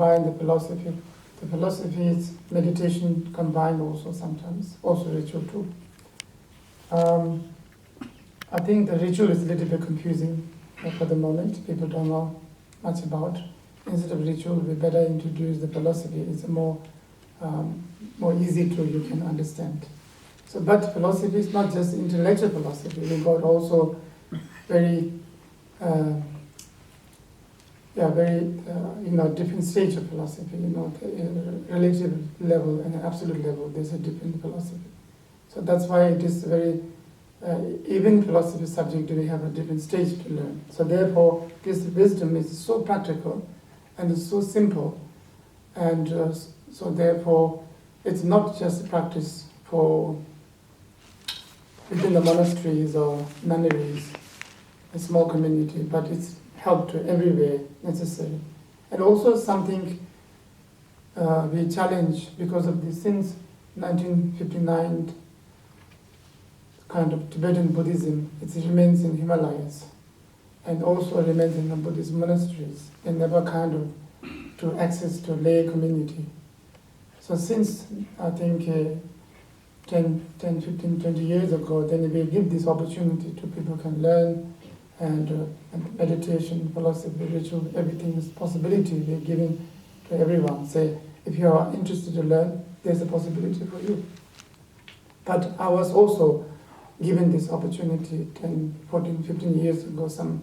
combine the philosophy. The philosophy is meditation combined also sometimes, also ritual too. I think the ritual is a little bit confusing for the moment. People don't know much about. Instead of ritual, we better introduce the philosophy. It's a more easy to you can understand. So, but philosophy is not just intellectual philosophy. We got also very different stage of philosophy. Relative level and absolute level. There's a different philosophy. So that's why it is very even philosophy subject we have a different stage to learn. So therefore, this wisdom is so practical and it's so simple, and so therefore, it's not just a practice for within the monasteries or nunneries, a small community, but it's help to everywhere necessary. And also something we challenge because of this since 1959 kind of Tibetan Buddhism, it remains in Himalayas and also remains in the Buddhist monasteries and never kind of to access to lay community. So since I think 10, 15, 20 years ago, then we give this opportunity to people can learn and meditation, philosophy, ritual, everything is possibility we're giving to everyone. Say, if you are interested to learn, there's a possibility for you. But I was also given this opportunity 10, 14, 15 years ago. Some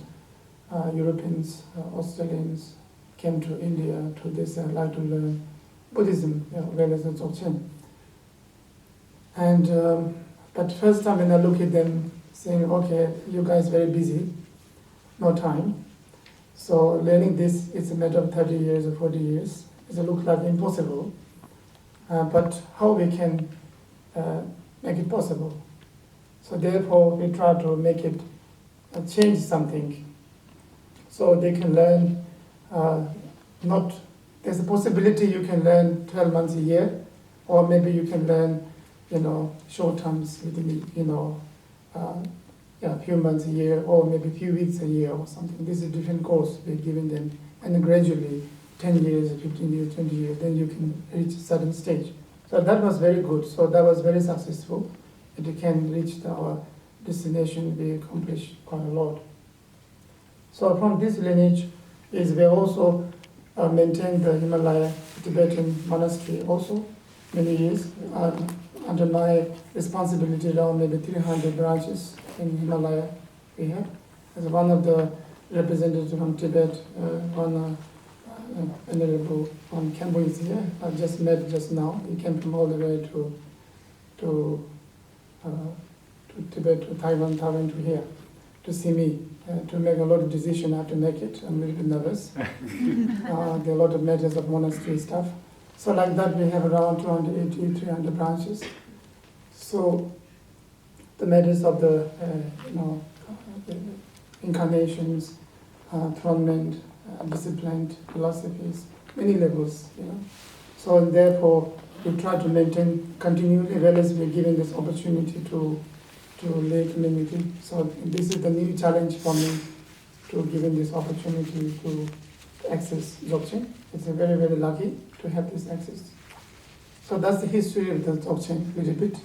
Europeans, Australians came to India to this like to learn Buddhism, well as Dzogchen. And but first time when I look at them, saying, okay, you guys very busy, no time. So learning this is a matter of 30 years or 40 years. It looks like impossible. But how we can make it possible? So therefore, we try to make it change something, so they can learn. There's a possibility you can learn 12 months a year, or maybe you can learn, short terms within, a few months a year, or maybe a few weeks a year or something. This is a different course we're giving them, and then gradually, 10 years, 15 years, 20 years, then you can reach a certain stage. So that was very good. So that was very successful. It can reach our destination, we accomplished quite a lot. So from this lineage is we also maintain the Himalaya Tibetan monastery also many years. Under my responsibility, around maybe 300 branches in Himalaya we have. As one of the representatives from Tibet, one Venerable from Kempo is here. I just met just now. He came from all the way to Tibet, to Taiwan to here, to see me, to make a lot of decisions. I have to make it. I'm a little bit nervous. There are a lot of matters of monastery stuff. So like that, we have around 280, 300 branches. So the matters of the, the incarnations, thronement, disciplined philosophies, many levels, So therefore, we try to maintain continually, well as we're given this opportunity to lay community. So this is the new challenge for me, to given this opportunity to access Dzogchen. It's a very, very lucky to have this access. So that's the history of the Dzogchen, a little bit.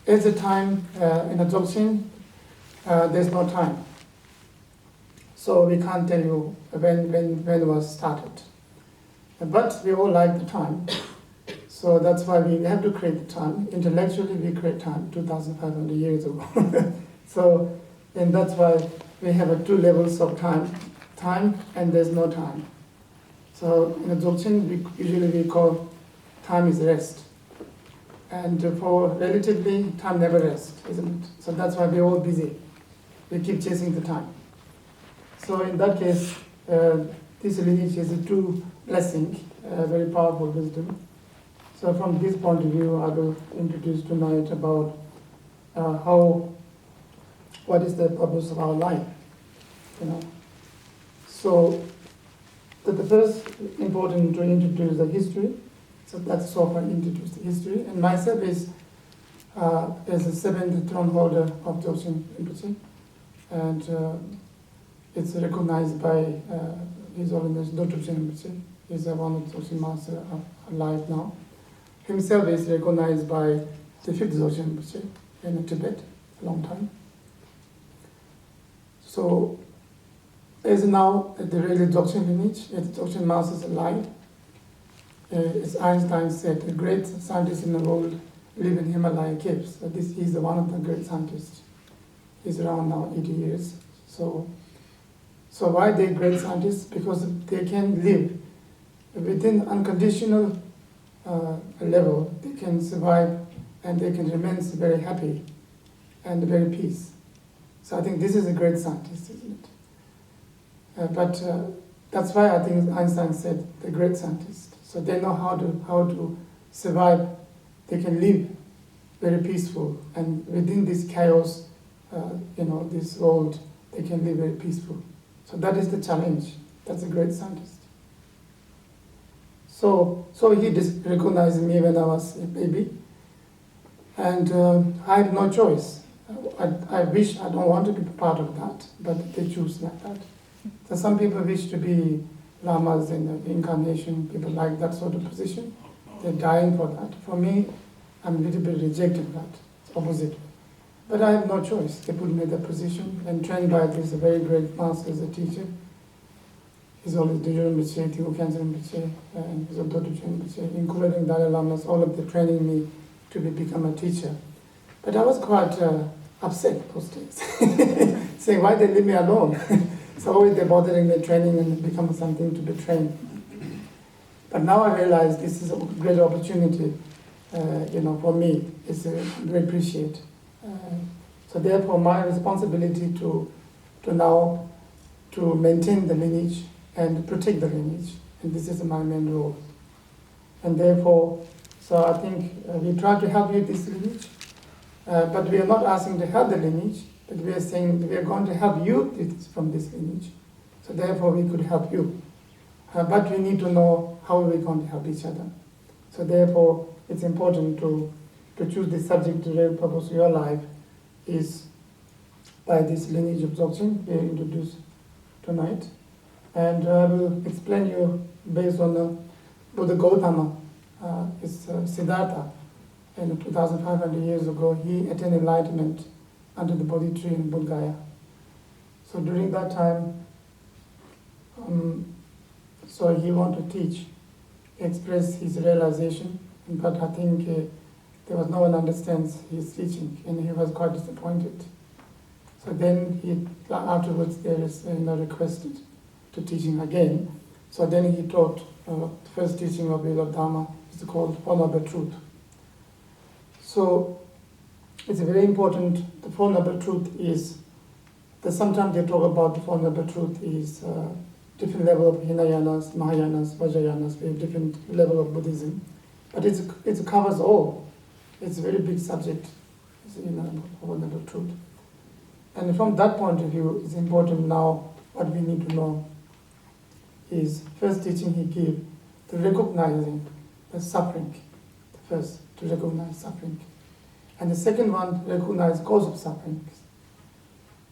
At the time in the Dzogchen, there's no time. So we can't tell you when it was started. But we all like the time. So that's why we have to create the time. Intellectually, we create time 2,500 years ago. So, and that's why we have two levels of time and there's no time. So in the Dzogchen, usually we call time is rest. And for relatively, time never rests, isn't it? So that's why we're all busy. We keep chasing the time. So in that case, this lineage is a true blessing, very powerful wisdom. So from this point of view, I will introduce tonight about what is the purpose of our life, So the first important to introduce the history. So that's so far introduce the history. And myself is as the seventh throne holder of Dzogchen Rinpoche, and it's recognized by His Holiness Dr. Rinpoche, He's one of the Dzogchen masters alive now. Himself is recognized by the fifth Dzogchen in Tibet a long time. So, as now the really Dzogchen lineage, the Dzogchen masters alive. As Einstein said, the great scientists in the world live in Himalaya caves. So he's one of the great scientists. He's around now 80 years. So why they great scientists? Because they can live within unconditional level. They can survive and they can remain very happy and very peace. So I think this is a great scientist, isn't it? But that's why I think Einstein said the great scientist. So they know how to survive. They can live very peaceful, and within this chaos, this world, they can live very peaceful. So that is the challenge. That's a great scientist. So he recognized me when I was a baby, and I had no choice. I wish, I don't want to be part of that, but they choose like that. So some people wish to be lamas in the incarnation, people like that sort of position. They're dying for that. For me, I'm a little bit rejecting that. It's opposite. But I have no choice. They put me in that position and trained by this very great master as a teacher. He's always Dzogchen Rinpoche, Tigo Khyentse Rinpoche, and he's Dodo Rinpoche, including Dalai Lamas, all of them training me to become a teacher. But I was quite upset those days, saying, why they leave me alone? So always they're bothering me, training and become something to be trained. But now I realize this is a great opportunity, for me. It's very appreciate. So therefore, my responsibility to now to maintain the lineage and protect the lineage, and this is my main role. And therefore, so I think we try to help you this lineage, but we are not asking to help the lineage, but we are saying we are going to help you from this lineage. So therefore, we could help you. But we need to know how we're going to help each other. So therefore, it's important to choose the subject to the purpose of your life is by this lineage of Dzogchen we introduced tonight. And I will explain you based on the Buddha Gautama, Siddhartha, and 2,500 years ago, he attained enlightenment under the Bodhi tree in Bodh Gaya. So during that time, so he wanted to teach, express his realization, but I think there was no one understands his teaching, and he was quite disappointed. So then afterwards there is requested to teaching again. So then he taught the first teaching of Veda Dharma, is called Four Noble Truth. So it's very important. The Four Noble Truth is that sometimes they talk about the Four Noble Truth is different level of Hinayanas, Mahayanas, Vajrayanas, we have different level of Buddhism, but it covers all. It's a very big subject, Four Noble Truth. And from that point of view, it's important now. What we need to know is first teaching he gave to recognizing the suffering. The first to recognize suffering, and the second one recognize cause of suffering.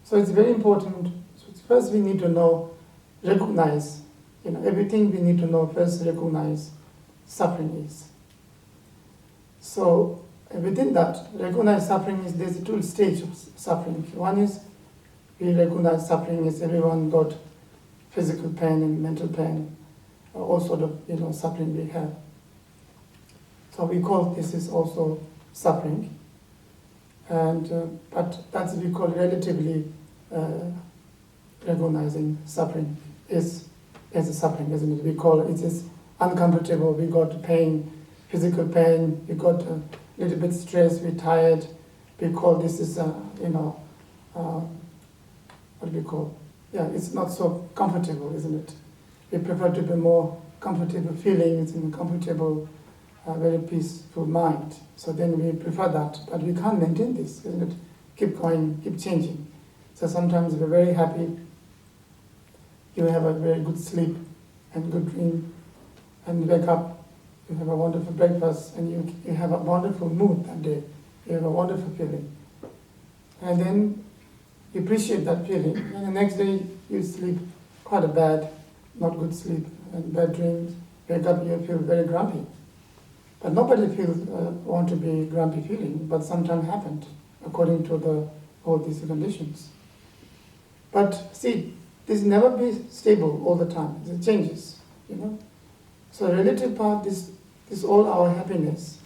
So it's very important. So first we need to know. Recognize, everything we need to know first recognize suffering is. So within that, recognize suffering is, there's two stages of suffering. One is we recognize suffering is everyone got physical pain and mental pain, all sort of suffering we have. So we call this is also suffering, and but that's we call relatively recognizing suffering is as a suffering, isn't it? We call it is uncomfortable. We got pain, physical pain. We got a little bit stressed. We're tired. We call this is what do we call? Yeah, it's not so comfortable, isn't it? We prefer to be more comfortable feelings and comfortable, very peaceful mind. So then we prefer that, but we can't maintain this, isn't it? Keep going, keep changing. So sometimes we're very happy. You have a very good sleep and good dream, and wake up, you have a wonderful breakfast, and you have a wonderful mood that day. You have a wonderful feeling. And then you appreciate that feeling, and the next day you sleep quite a bad, not good sleep, and bad dreams, wake up, you feel very grumpy. But nobody feels want to be grumpy feeling, but sometimes happened according to all these conditions. But see, this never be stable all the time. It changes, you know. So relative part, this all our happiness,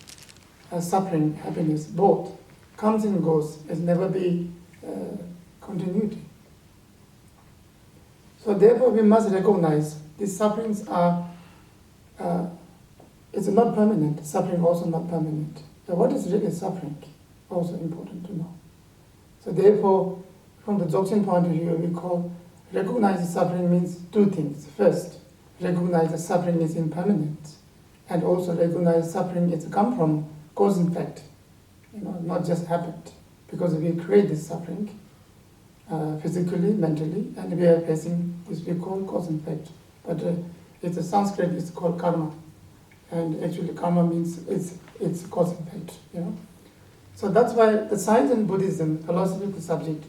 suffering, happiness, both comes and goes. It's never be continuity. So therefore, we must recognize these sufferings are. It's not permanent. Suffering also not permanent. So what is really suffering? Also important to know. So therefore, from the Dzogchen point of view, we call recognize suffering means two things. First, recognize that suffering is impermanent, and also recognize suffering is come from cause and effect. You know, not just happened, because we create this suffering physically, mentally, and we are facing this we call cause and effect. But it's a Sanskrit. It's called karma. And actually karma means it's cause and effect, you know. So that's why the science in Buddhism, philosophical subject,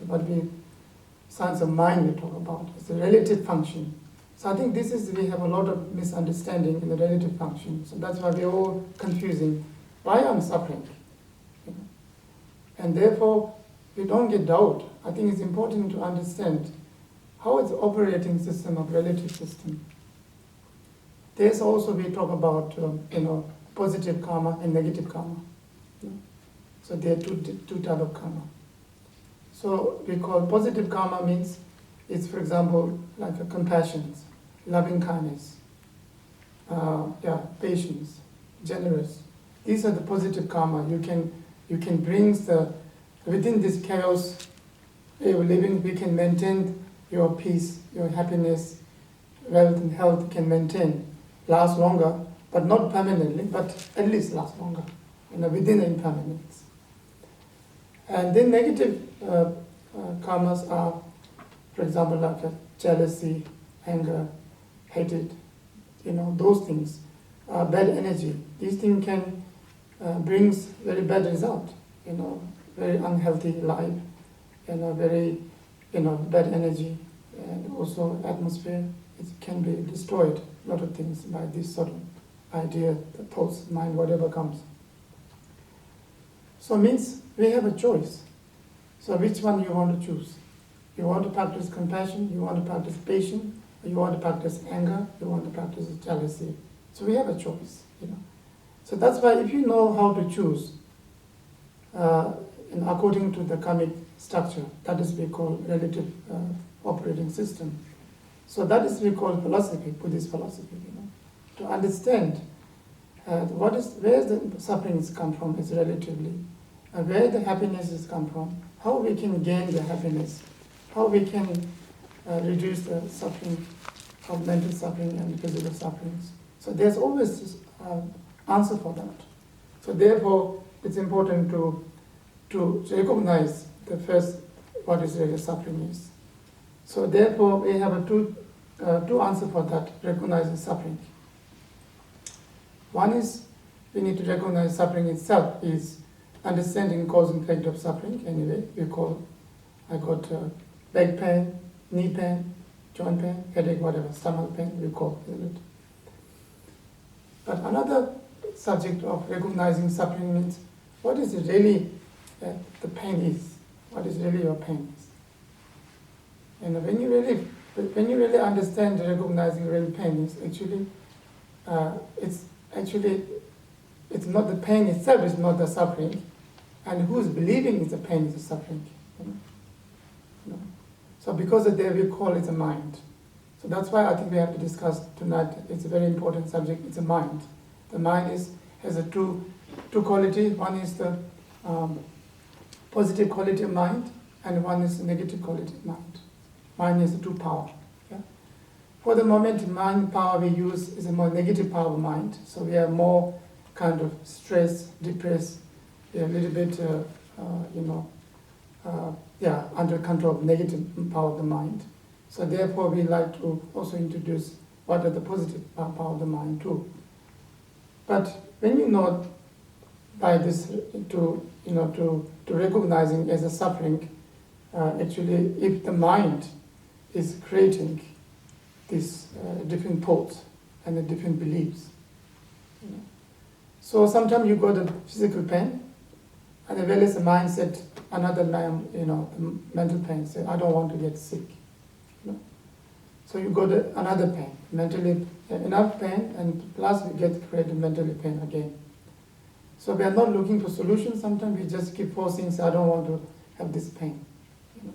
science of mind we talk about, it's a relative function. So I think we have a lot of misunderstanding in the relative function. So that's why we're all confusing why I'm suffering. You know? And therefore, we don't get doubt. I think it's important to understand how it's operating system of relative system. There's also, we talk about, positive karma and negative karma. You know? So there are two types of karma. So we call positive karma means, it's for example, like a compassion, loving kindness, patience, generous. These are the positive karma. You can bring within this chaos way of living, we can maintain your peace, your happiness, wealth and health can maintain. Last longer, but not permanently, but at least last longer, within the impermanence. And then negative karmas are, for example, like jealousy, anger, hatred, those things, bad energy. These things can brings very bad result, very unhealthy life, very, bad energy, and also atmosphere. It can be destroyed. A lot of things by this sort of idea, the thoughts, mind, whatever comes. So means we have a choice. So which one you want to choose? You want to practice compassion, you want to practice patience, or you want to practice anger, you want to practice jealousy. So we have a choice, So that's why if you know how to choose, according to the karmic structure, that is we call relative operating system. So that is we call philosophy, Buddhist philosophy, to understand where the sufferings come from is relatively, where the happiness has come from, how we can gain the happiness, how we can reduce the suffering of mental suffering and physical sufferings. So there's always answer for that. So therefore, it's important to recognize the first what is really suffering is. So therefore, we have two answers for that, recognizing suffering. One is, we need to recognize suffering itself is understanding cause and effect of suffering. Anyway, I got back pain, knee pain, joint pain, headache, whatever, stomach pain, we call it. But another subject of recognizing suffering means, what is it really the pain is? What is really your pain is? And when you really understand recognizing real pain is it's not the pain itself is not the suffering, and who's believing is the pain is the suffering. So because of that we call it a mind. So that's why I think we have to discuss tonight. It's a very important subject. It's a mind. The mind has a two quality. One is the positive quality of mind, and one is the negative quality of mind. Mind is the two power. Yeah? For the moment, mind power we use is a more negative power of mind. So we are more kind of stressed, depressed, we are a little bit, under control of negative power of the mind. So therefore, we like to also introduce what are the positive power of the mind too. But when you know by this to recognizing as a suffering, actually, if the mind is creating these different thoughts, and the different beliefs. You know. So sometimes you got a physical pain, and the wellness mindset, another man, the mental pain, say, I don't want to get sick. You know. So you got another pain, mentally enough pain, and plus we create mentally pain again. So we are not looking for solutions. Sometimes we just keep forcing, say, I don't want to have this pain. You know.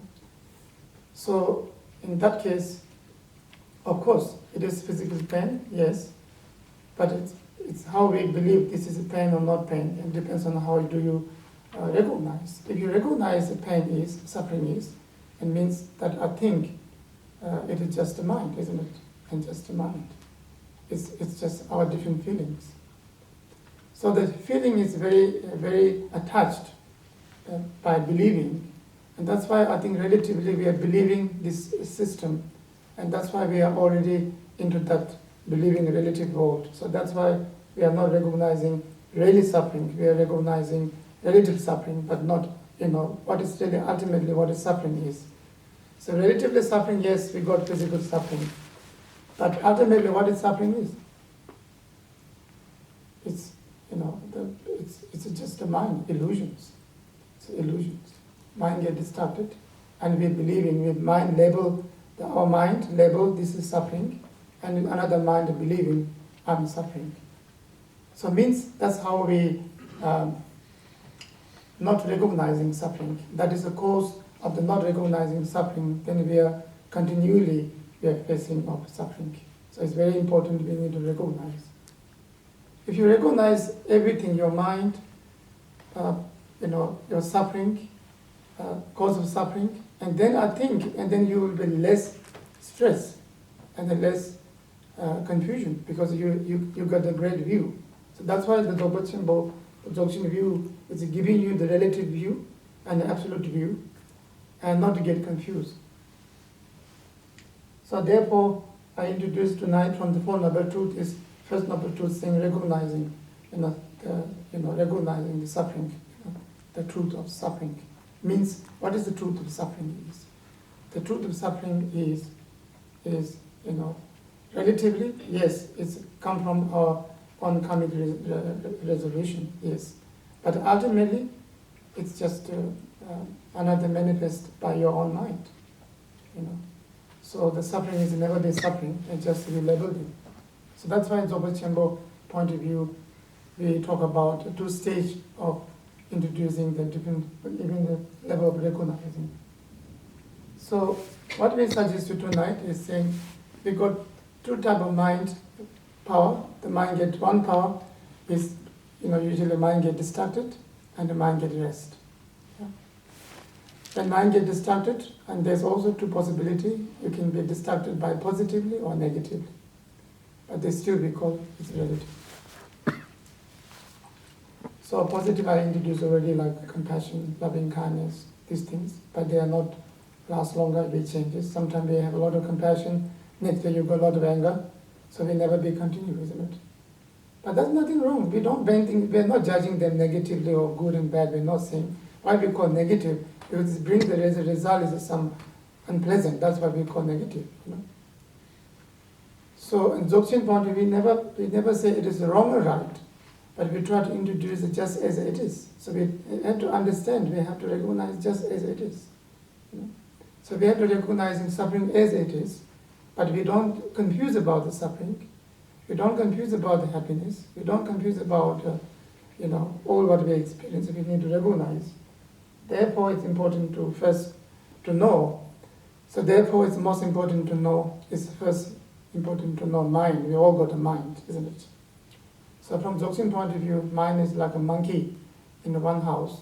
So in that case, of course, it is physical pain, yes, but it's how we believe this is a pain or not pain. It depends on how do you recognize. If you recognize the pain is, suffering is, it means that I think it is just a mind, isn't it? And just a mind. It's just our different feelings. So the feeling is very, very attached by believing. And that's why I think relatively we are believing this system. And that's why we are already into that believing relative world. So that's why we are not recognizing really suffering. We are recognizing relative suffering, but not, what is really ultimately what is suffering is. So relatively suffering, yes, we got physical suffering. But ultimately what is suffering is. It's just a mind, illusions. It's illusions. Mind get distracted, and we're believing, with mind label, our mind label this is suffering, and another mind believing I'm suffering. So means that's how we not recognizing suffering. That is the cause of the not recognizing suffering. Then we are facing of suffering. So it's very important we need to recognize. If you recognize everything, your mind, your suffering, cause of suffering, and then you will be less stress and less confusion, because you got a great view. So that's why the Dzogchen view is giving you the relative view and the absolute view, and not to get confused. So therefore, I introduced tonight from the Four Noble Truth is first Noble Truth saying recognizing, recognizing the suffering, the truth of suffering. Means what is the truth of suffering is? The truth of suffering is relatively, yes, it's come from our oncoming resolution, yes. But ultimately, it's just another manifest by your own mind, So the suffering is never the suffering, it's just relabeled it. So that's why in Losewangpo point of view, we talk about a two-stage of introducing the different, even the level of recognizing. So what we suggest you tonight is saying we got two type of mind power. The mind get one power is, usually the mind get distracted and the mind get rest. Yeah. When mind get distracted, and there's also two possibilities, you can be distracted by positively or negatively. But they still be called it's relative. So positive I introduced already, like compassion, loving kindness, these things, but they are not last longer, they changes. Sometimes we have a lot of compassion, next day you got a lot of anger, so we never be continuous, isn't it? But there's nothing wrong. We are not judging them negatively or good and bad. We're not saying why we call negative, because it brings as a result is some unpleasant. That's why we call negative. So in Dzogchen point of view, we never say it is wrong or right. But we try to introduce it just as it is. So we have to understand, we have to recognize just as it is. So we have to recognize suffering as it is, but we don't confuse about the suffering. We don't confuse about the happiness. We don't confuse about, all what we experience. We need to recognize. Therefore, it's important to first to know. So therefore, it's most important to know. It's first important to know mind. We all got a mind, isn't it? So from Dzogchen point of view, mind is like a monkey in one house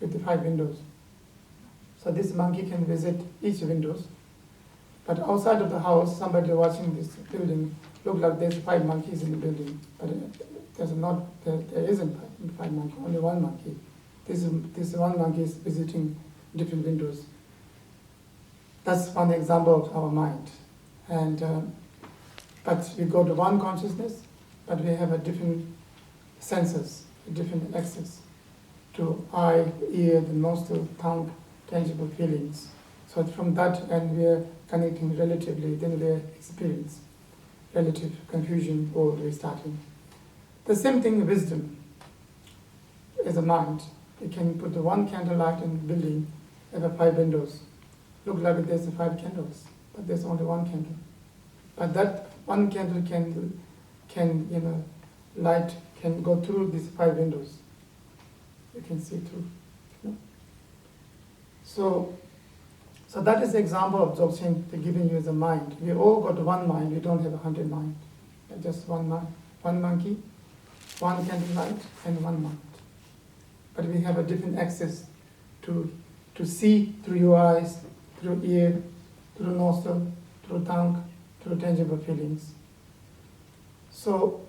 with the 5 windows. So this monkey can visit each windows, but outside of the house, somebody watching this building look like there's 5 monkeys in the building, but there isn't 5 monkeys, only 1 monkey. This one monkey is visiting different windows. That's one example of our mind, and but we go to one consciousness. But we have a different senses, different access to eye, ear, the nostril, tongue, tangible feelings. So from that, and we are connecting relatively, then we experience. relative confusion world we're starting. The same thing with wisdom is a mind. You can put the one candlelight in the building, have 5 windows. Look like there's 5 candles, but there's only one candle. But that one candle can light can go through these 5 windows. You can see through. You know? So that is the example of Dzogchen giving you as a mind. We all got one mind. We don't have 100 mind. Just one mind, one monkey, one candlelight, and one mind. But we have a different access to see through your eyes, through ear, through nostril, through tongue, through tangible feelings. So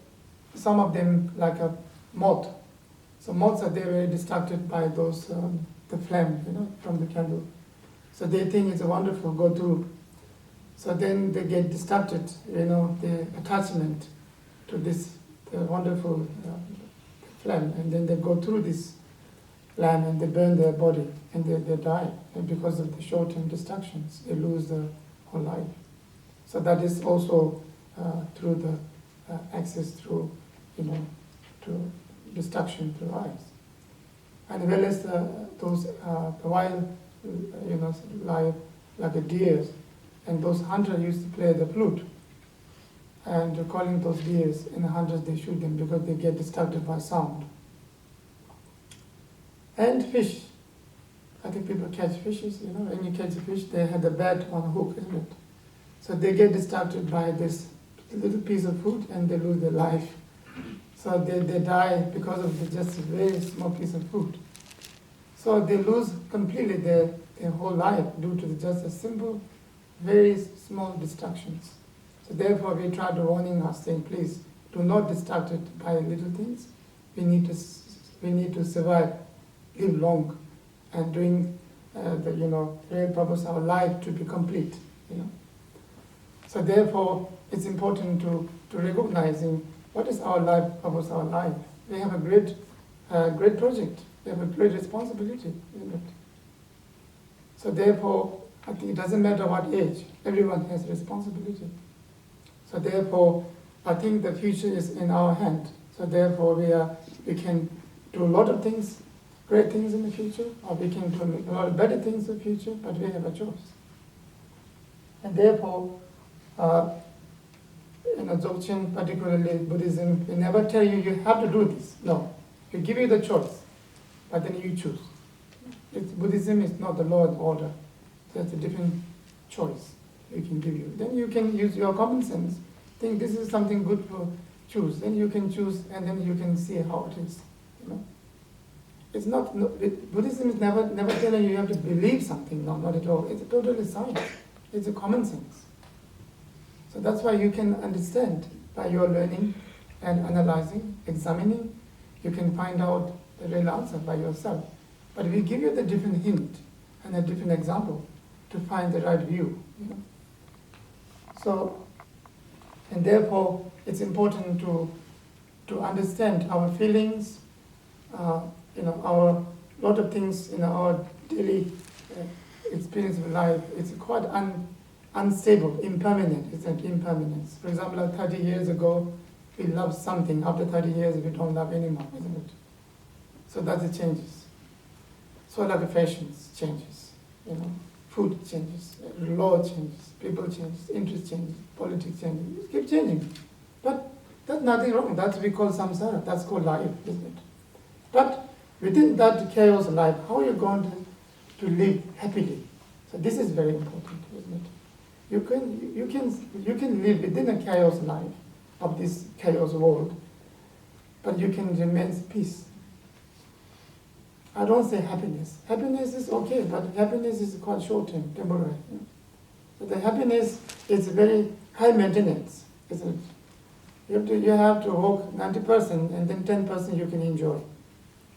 some of them like a moth. So moths are very distracted by those the flame, from the candle. So they think it's a wonderful go through. So then they get distracted, the attachment to this wonderful flame, and then they go through this flame and they burn their body and they die. And because of the short-term distractions, they lose their whole life. So that is also through the access through, to distraction through eyes. And well as those the wild, life like a deer, and those hunters used to play the flute, and calling those deers, and the hunters they shoot them because they get distracted by sound. And fish. I think people catch fishes, when you catch a fish, they have the bat on a hook, isn't it? So they get distracted by this little piece of food and they lose their life. So they die because of just a very small piece of food. So they lose completely their whole life due to just a simple, very small distractions. So therefore we try to warning us, saying, please, do not distract it by little things. We need to survive, live long, and doing the real purpose of our life to be complete. So therefore, it's important to recognizing what is our life, purpose of our life. We have a great project. We have a great responsibility, isn't it? So therefore, I think it doesn't matter what age, everyone has responsibility. So therefore, I think the future is in our hand. So therefore, we can do a lot of things, great things in the future, or we can do a lot of better things in the future, but we have a choice. And therefore, Dzogchen, particularly Buddhism, they never tell you have to do this. No, we give you the choice, but then you choose. Buddhism is not the law and order. That's a different choice we can give you. Then you can use your common sense. Think this is something good to choose. Then you can choose, and then you can see how it is. It's not. Buddhism is never telling you have to believe something. No, not at all. It's a totally science. It's a common sense. So that's why you can understand by your learning and analyzing, examining, you can find out the real answer by yourself. But we give you the different hint and a different example to find the right view. So, and therefore, it's important to understand our feelings, our lot of things in our daily experience of life. It's quite unstable, impermanent. It's an impermanence. For example, like 30 years ago, we loved something. After 30 years, we don't love anymore, isn't it? So that's the changes. So like the fashions changes, food changes, law changes, people changes, interest changes, politics changes. It keeps changing. But that's nothing wrong. That's what we call samsara. That's called life, isn't it? But within that chaos life, how are you going to live happily? So this is very important, isn't it? You can live within a chaos life of this chaos world, but you can remain peace. I don't say happiness. Happiness is okay, but happiness is quite short-term, temporary. So the happiness is very high maintenance, isn't it? You have to work 90% and then 10% you can enjoy.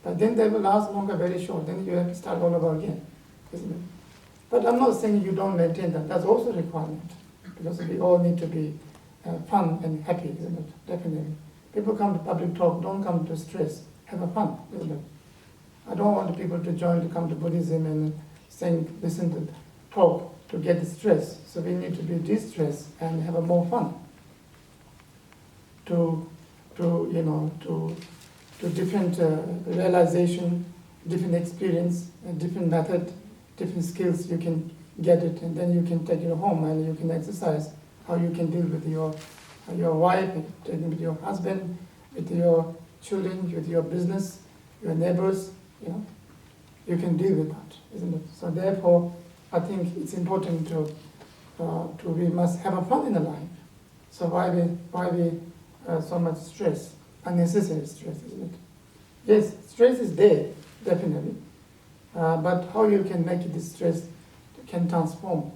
But then they will last longer, very short. Then you have to start all over again, isn't it? But I'm not saying you don't maintain that. That's also a requirement, because we all need to be fun and happy, isn't it? Definitely. People come to public talk, don't come to stress. Have a fun, isn't it? I don't want people to come to Buddhism and listen to talk to get the stress. So we need to be de-stressed and have a more fun. to different realization, different experience, different method, different skills. You can get it, and then you can take it home and you can exercise how you can deal with your wife, with your husband, with your children, with your business, your neighbors. You can deal with that, isn't it? So therefore, I think it's important we must have a fun in the life. So why we so much stress, unnecessary stress, isn't it? Yes, stress is there, definitely. But how you can make this stress can transform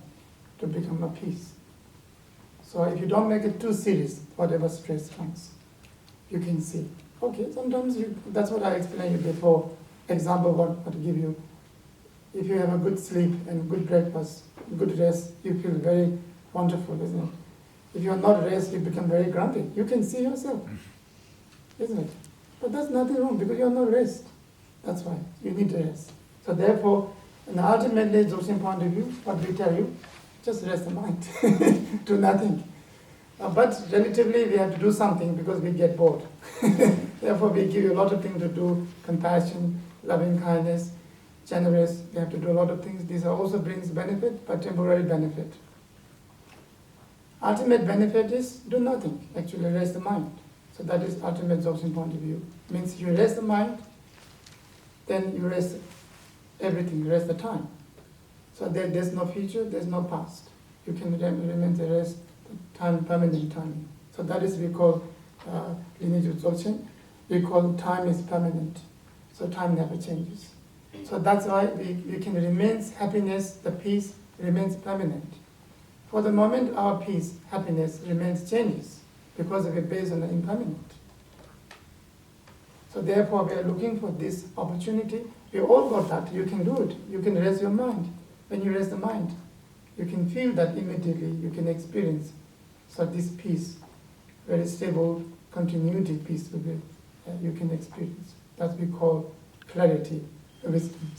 to become a peace. So if you don't make it too serious, whatever stress comes, you can see. Okay, sometimes that's what I explained you before. Example, what to give you. If you have a good sleep and good breakfast, good rest, you feel very wonderful, isn't it? If you are not rest, you become very grumpy. You can see yourself, isn't it? But that's nothing wrong because you are not rest. That's why you need to rest. So therefore, in ultimately, Dzogchen point of view, what we tell you, just rest the mind, do nothing. But relatively, we have to do something because we get bored. Therefore, we give you a lot of things to do: compassion, loving kindness, generous. We have to do a lot of things. This also brings benefit, but temporary benefit. Ultimate benefit is do nothing, actually rest the mind. So that is ultimate Dzogchen point of view. Means you rest the mind, then you rest everything, rest the time. So there's no future, there's no past. You can remain the rest, time, permanent time. So that is we call lineage of Dzogchen. We call time is permanent. So time never changes. So that's why we can remain happiness, the peace remains permanent. For the moment, our peace, happiness remains changes because of it based on the impermanent. So therefore, we are looking for this opportunity. We all got that. You can do it. You can rest your mind. When you rest the mind, you can feel that immediately. You can experience. So this peace, very stable continuity peace will be, you can experience. That we call clarity, wisdom.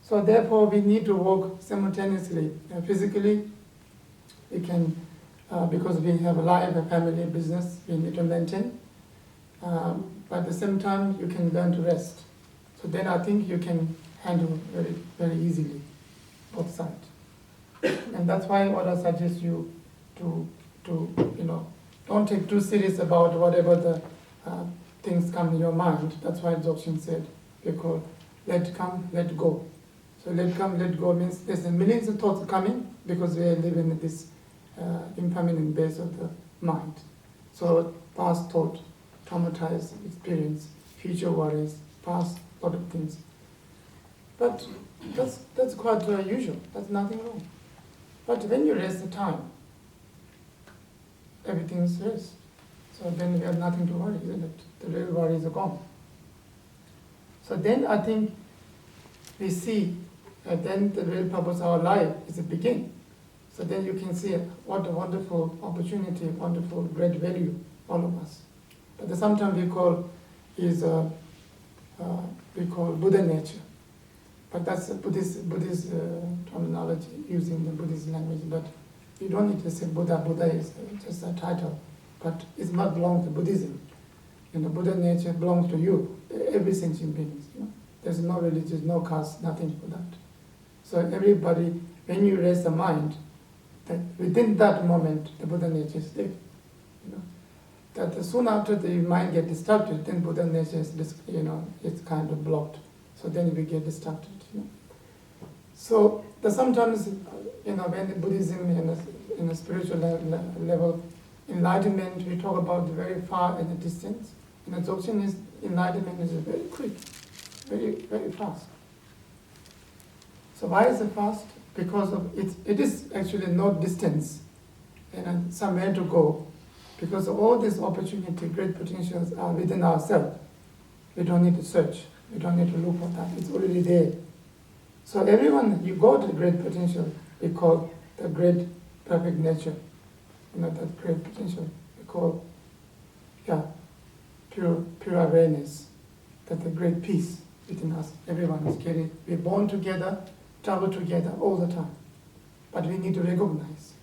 So therefore, we need to work simultaneously. Physically, we can, because we have a life, a family, business, we need to maintain. But at the same time, you can learn to rest. So then I think you can handle very, very easily both sides. And that's why what I suggest you to don't take too serious about whatever the things come in your mind. That's why Dzogchen said, we call let come, let go. So let come, let go means there's millions of thoughts coming because we are living in this impermanent base of the mind. So past thought, traumatized experience, future worries, past lot of things. But that's quite usual. That's nothing wrong. But when you rest the time, everything is rest. So then we have nothing to worry, isn't it? The real worries are gone. So then I think we see then the real purpose of our life is a begin. So then you can see what a wonderful opportunity, wonderful, great value, all of us. But sometimes we call Buddha nature. But that's a Buddhist terminology using the Buddhist language. But you don't need to say Buddha. Buddha is just a title, but it's not belong to Buddhism. Buddha nature belongs to you, every sentient being. There's no religion, no caste, nothing for that. So everybody, when you raise the mind, that within that moment, the Buddha nature is there. That soon after the mind gets distracted, then Buddha nature is, it's kind of blocked. So then we get distracted. So sometimes, when the Buddhism in a spiritual level, enlightenment, we talk about the very far in the distance. And the Dzogchen is enlightenment is very quick, very, very fast. So why is it fast? Because of it is actually no distance and somewhere to go. Because all these opportunity, great potentials are within ourselves. We don't need to search. We don't need to look for that. It's already there. So everyone, you go to the great potential, we call the great perfect nature. That great potential. We call, pure awareness. That the great peace within us. Everyone is carried. We're born together, travel together all the time. But we need to recognize.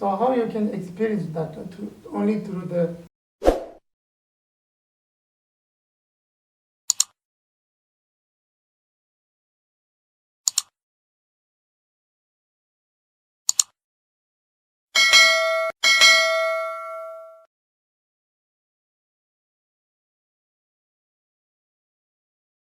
So how you can experience that? Only through the